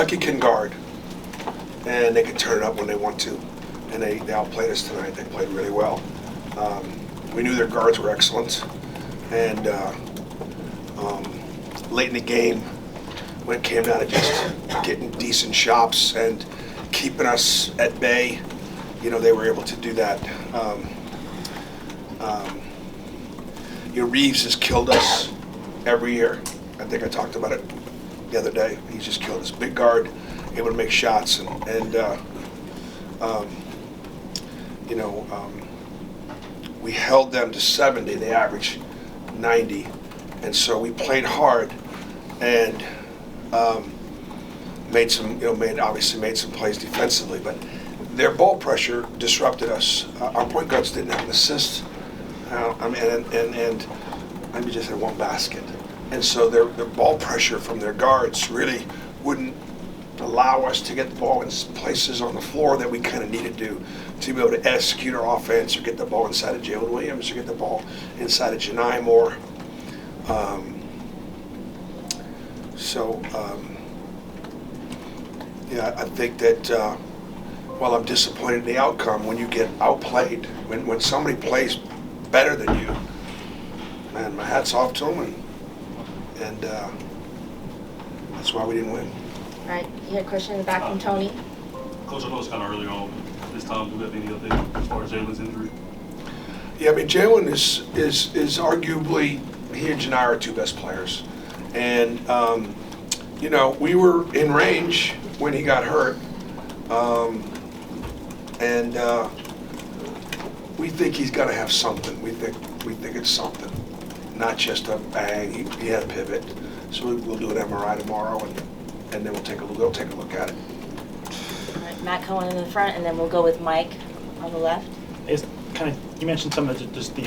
Kentucky can guard, and they can turn it up when they want to. And they outplayed us tonight. They played really well. We knew their guards were excellent. And late in the game, when it came down to just getting decent shots and keeping us at bay, they were able to do that. Reeves has killed us every year. I think I talked about it the other day. He's just killed us. Big guard, able to make shots, and we held them to 70. They averaged 90, and so we played hard and made some plays defensively. But their ball pressure disrupted us. Our point guards didn't have an assist. And maybe just had one basket. And so their ball pressure from their guards really wouldn't allow us to get the ball in places on the floor that we kind of needed to be able to execute our offense or get the ball inside of Jaylen Williams or get the ball inside of Janai more. I think that while I'm disappointed in the outcome, when you get outplayed, when somebody plays better than you, man, my hat's off to them, and that's why we didn't win. All right, you had a question in the back from Tony. Coach, I know it's kind of early on this time. Do we have any update as far as Jaylen's injury? Yeah, I mean, Jaylen is arguably, he and Janai are two best players. And, we were in range when he got hurt. We think he's got to have something. We think it's something, not just a bang. He had a pivot, so we'll do an MRI tomorrow, and then they'll take a look at it. All right, Matt Cohen in the front, and then we'll go with Mike on the left. You mentioned some of just the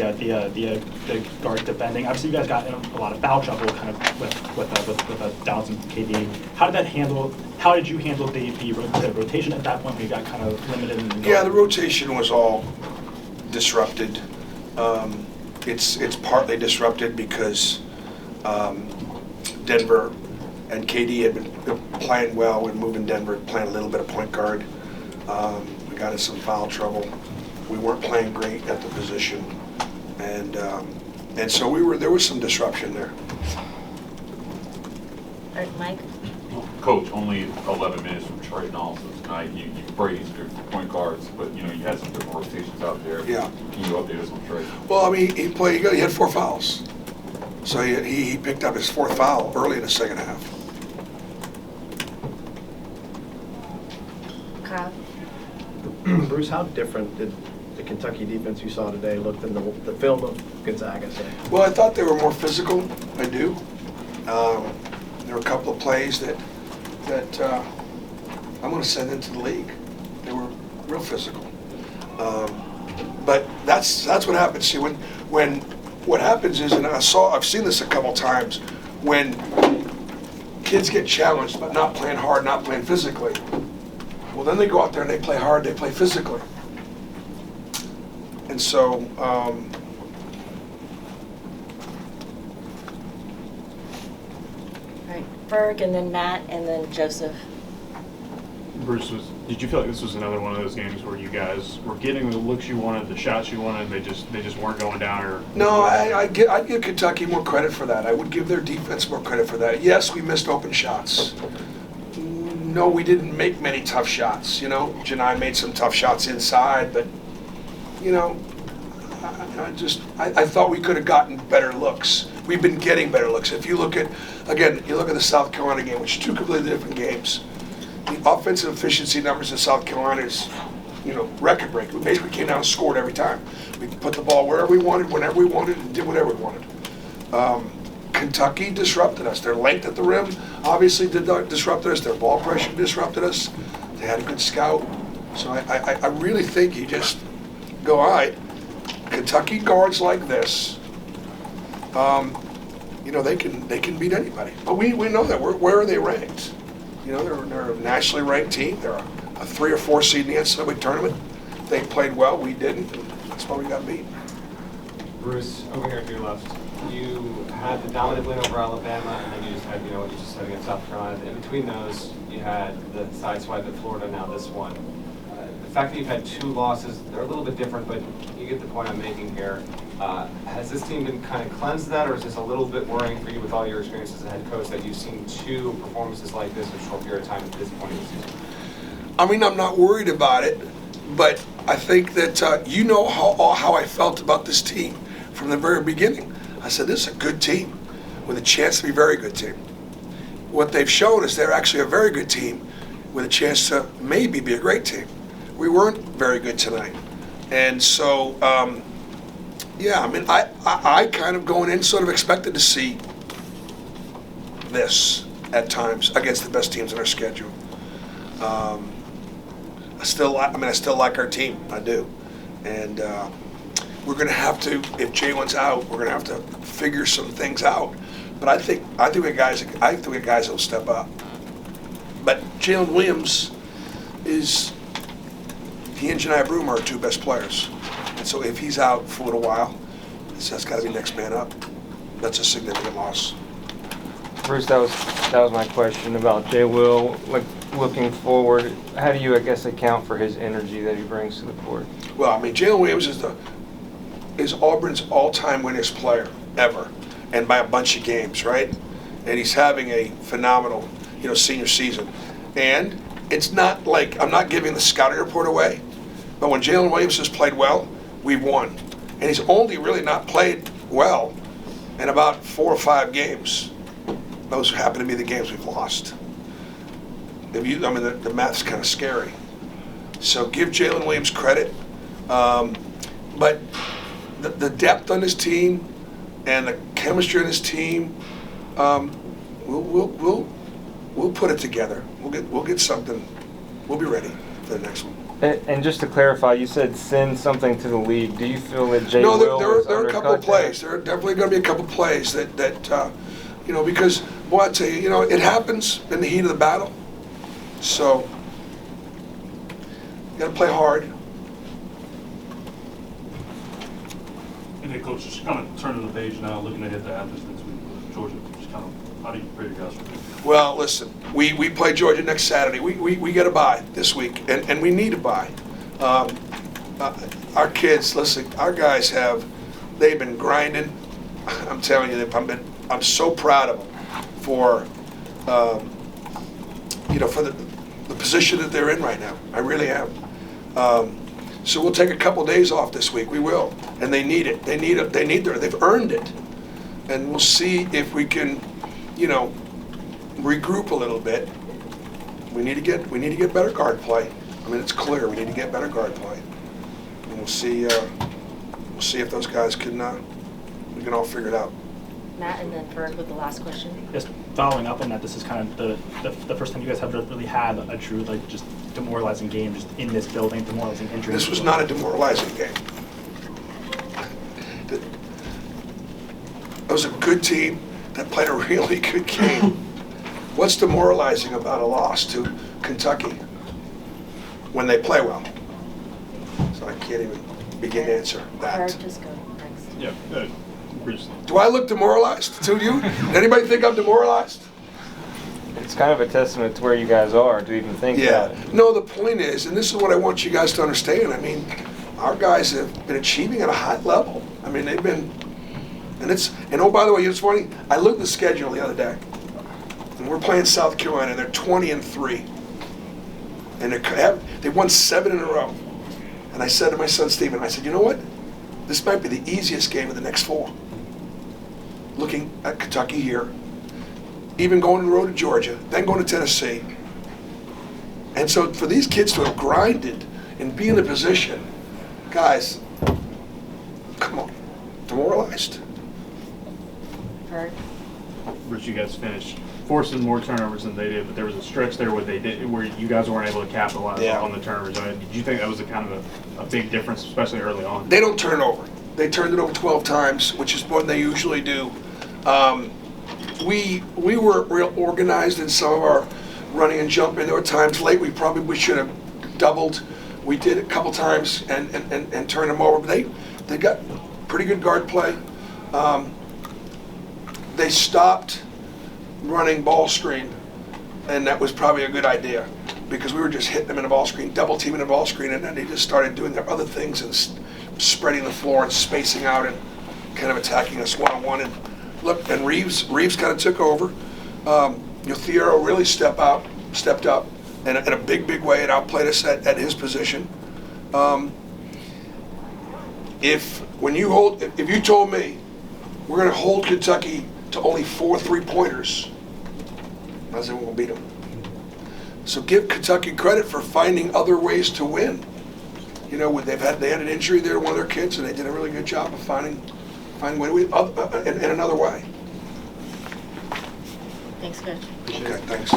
guard defending. Obviously, you guys got in a lot of foul trouble, kind of with Dallas and KD. How did you handle the rotation at that point? We got kind of limited. Yeah, the rotation was all disrupted. It's partly disrupted because Denver and KD had been playing well. We're moving Denver, playing a little bit of point guard. We got in some foul trouble. We weren't playing great at the position, and so there was some disruption there. All right, Mike. Coach, only 11 minutes from Trey Nolson tonight. You praised your point guards, but you had some different rotations out there. Yeah. Can you update us on Trey? Well, I mean, he had 4 fouls, so he picked up his 4th foul early in the second half. Kyle. Bruce, how different did the Kentucky defense you saw today look than the film of Gonzaga, say? Well, I thought they were more physical. I do. There were a couple of plays that I'm going to send into the league. They were real physical. But that's what happens. See, when what happens is, and I've seen this a couple times, when kids get challenged but not playing hard, not playing physically. Well, then they go out there and they play hard, they play physically. And so, All right, Berg, and then Matt, and then Joseph. Bruce, did you feel like this was another one of those games where you guys were getting the looks you wanted, the shots you wanted, and they just weren't going down? Or no, I'd give Kentucky more credit for that. I would give their defense more credit for that. Yes, we missed open shots. No, we didn't make many tough shots. Janai made some tough shots inside, but I thought we could have gotten better looks. We've been getting better looks. If you look at the South Carolina game, which are two completely different games. The offensive efficiency numbers in South Carolina is, record break. We basically came down and scored every time. We put the ball wherever we wanted, whenever we wanted, and did whatever we wanted. Kentucky disrupted us. Their length at the rim obviously disrupted us. Their ball pressure disrupted us. They had a good scout. So I really think you just go, all right, Kentucky guards like this, they can beat anybody. But we know that. Where are they ranked? They're a nationally ranked team. They're a 3 or 4 seed in the NCAA tournament. They played well. We didn't. And that's why we got beat. Bruce, over here to your left. you had the dominant win over Alabama, and then you just had, what you just said against South Carolina. In between those, you had the sideswipe at Florida, now this one. The fact that you've had 2 losses, they're a little bit different, but you get the point I'm making here. Has this team been kind of cleansed of that, or is this a little bit worrying for you with all your experience as a head coach that you've seen 2 performances like this in a short period of time at this point in the season? I mean, I'm not worried about it, but I think that you know how I felt about this team from the very beginning. I said, this is a good team with a chance to be a very good team. What they've shown is they're actually a very good team with a chance to maybe be a great team. We weren't very good tonight. And so, yeah, I mean, I kind of going in sort of expected to see this at times against the best teams in our schedule. I still like our team. I do. And we're going to have to, if Jaylen's out, we're going to have to figure some things out. But I think we guys will step up. But Jaylen Williams is, he and Janai Broom are our 2 best players. And so if he's out for a little while, that's got to be next man up. That's a significant loss. Bruce, that was my question about Jay Will. Like, looking forward, how do you, I guess, account for his energy that he brings to the court? Well, I mean, Jaylen Williams is Auburn's all-time winningest player ever, and by a bunch of games, right? And he's having a phenomenal, senior season. And it's not like I'm not giving the scouting report away, but when Jaylen Williams has played well, we've won. And he's only really not played well in about 4 or 5 games. Those happen to be the games we've lost. The math's kind of scary. So give Jaylen Williams credit. But the depth on his team and the chemistry on his team, we'll put it together. We'll get something. We'll be ready for the next one. And just to clarify, you said send something to the league. Do you feel that Jay No, Will there are a couple of plays. There are definitely going to be a couple of plays that because, boy, I tell you, it happens in the heat of the battle. So, you got to play hard. And then, Coach, just kind of turning the page now, looking ahead to after this week with Georgia. Just kind of, how do you prepare your guys for this? Well, listen, we play Georgia next Saturday. We get a bye this week, and we need a bye. Our kids, listen, our guys they've been grinding. I'm telling you, I'm so proud of them for, for the position that they're in right now. I really am. So we'll take a couple days off this week. We will, and they need it. They've earned it, and we'll see if we can, regroup a little bit. We need to get better guard play. I mean, it's clear we need to get better guard play, and we'll see if those guys we can all figure it out. Matt, and then Ferg with the last question. Just following up on that, this is kind of the first time you guys have really had a true, just demoralizing game just in this building, demoralizing injury. This was not a demoralizing game. It was a good team that played a really good game. What's demoralizing about a loss to Kentucky when they play well? So I can't even begin to answer that. Ferg, just go next. Yeah. Bruce. Do I look demoralized to you? Anybody think I'm demoralized? It's kind of a testament to where you guys are to even think about it. No, the point is, and this is what I want you guys to understand, I mean, our guys have been achieving at a high level. I mean, they've been, and oh, by the way, it's funny, I looked at the schedule the other day, and we're playing South Carolina, and they're 20-3. And they won 7 in a row. And I said to my son, Stephen, I said, you know what? This might be the easiest game of the next 4. Looking at Kentucky here, even going on the road to Georgia, then going to Tennessee. And so for these kids to have grinded and be in a position, guys, come on, demoralized. Ferg. Bruce, you guys finished forcing more turnovers than they did, but there was a stretch there where you guys weren't able to capitalize on the turnovers. I mean, did you think that was kind of a big difference, especially early on? They don't turn over. They turned it over 12 times, which is what they usually do. We were real organized in some of our running and jumping. There were times late we should have doubled. We did it a couple times and turned them over. But they got pretty good guard play. they stopped running ball screen, and that was probably a good idea because we were just hitting them in the ball screen, double teaming the ball screen, and then they just started doing their other things and spreading the floor and spacing out and kind of attacking us one-on-one. And look, and Reeves kind of took over. Thiero really stepped up in a big way and outplayed us at his position. If you told me we're going to hold Kentucky to only 4 3-pointers, I said we'll beat them. So give Kentucky credit for finding other ways to win. You know, they had an injury there to one of their kids, and they did a really good job of finding a way to win in another way. Thanks, Coach. Okay, thanks.